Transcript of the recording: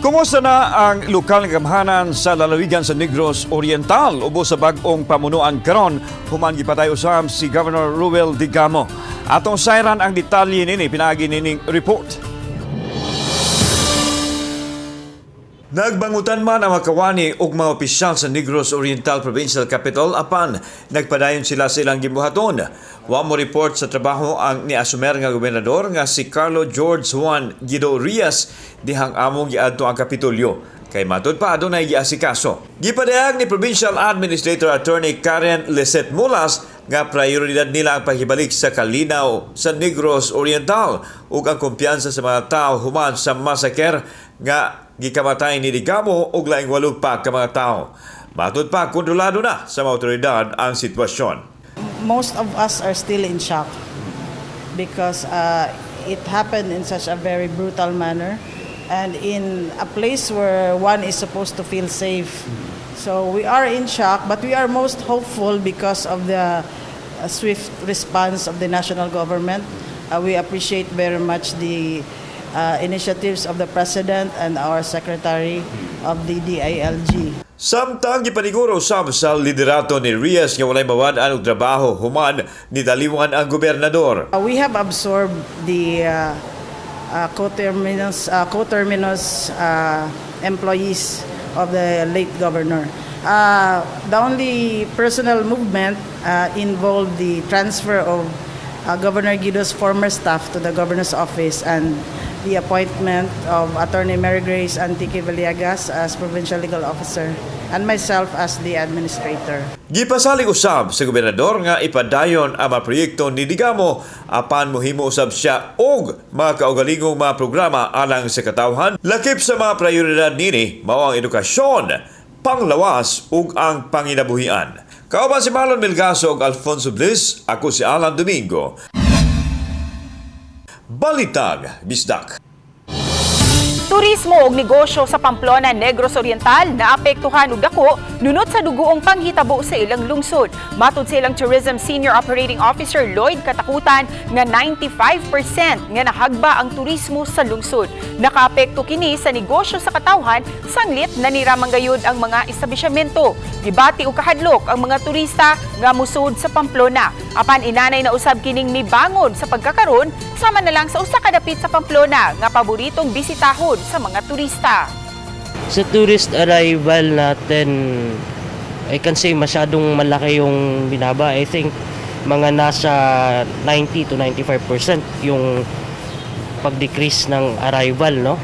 Kumusta na ang lokal nga gamhanan sa lalawigan sa Negros Oriental ubos sa bag-ong pamunuan karon human gipatay usab si Governor Ruel Digamo. Atong sayran ang detalye nini pinaagi nining report. Nagbangutan man ang makawani og mga opisyal sa Negros Oriental Provincial Capital apan nagpadayon sila sa ilang gibuhaton. Wa mo report sa trabaho ang niasumer nga gobernador nga si Carlo George Juan Guido Rias dihang among giadto ang Kapitolyo. Kay matud pa adunay giasikaso. Gipadayag ni Provincial Administrator Attorney Karen Lisette Mulas nga prioridad nila ang paghibalik sa kalinaw sa Negros Oriental ug ang kumpiyansa sa mga tao human sa massacre nga gikamatay ni Digamo ug laing 8 pa ka mga tao. Matud pa kontrolado na sa mga otoridad ang sitwasyon. Most of us are still in shock because it happened in such a very brutal manner and in a place where one is supposed to feel safe. So we are in shock, but we are most hopeful because of the swift response of the national government. We appreciate very much the initiatives of the President and our Secretary of the DILG. Samtang gipaniguro usab sa liderato ni Rias nga walay mawad-an og trabaho human ni daliwan ang gobernador. We have absorbed the coterminous employees of the late governor. The only personal movement involved the transfer of Governor Guido's former staff to the governor's office and the appointment of Attorney Mary Grace Antique Villegas as Provincial Legal Officer and myself as the Administrator. Gipasalig usab sa gobernador nga ipadayon ang mga proyekto ni Digamo apan mohimo usab siya og mga kaugalingong mga programa alang sa katawhan. Lakip sa mga prioridad nini mao ang edukasyon, panglawas ug ang panginabuhian. Kauban si Marlon Melgaso ug Alfonso Bliss, ako si Alan Domingo. Balitag Bisdak. Turismo ug negosyo sa Pamplona, Negros Oriental naapektuhan og dako nunot sa dugoong panghitabo sa ilang lungsod. Matud sa ilang Tourism Senior Operating Officer Lloyd Katakutan nga 95% nga nahagba ang turismo sa lungsod. Nakaapekto kini sa negosyo sa katawhan sanglit naniramang gayud ang mga establishmento. Gibati og kahadlok ang mga turista nga musud sa Pamplona. Apan inanay na usab kining mibangon sa pagkakaron sama na lang sa usa ka dapit sa Pamplona nga paboritong bisitahon sa mga turista. Sa tourist arrival natin, I can say masyadong malaki yung binaba. I think mga nasa 90 to 95% yung pag-decrease ng arrival, no?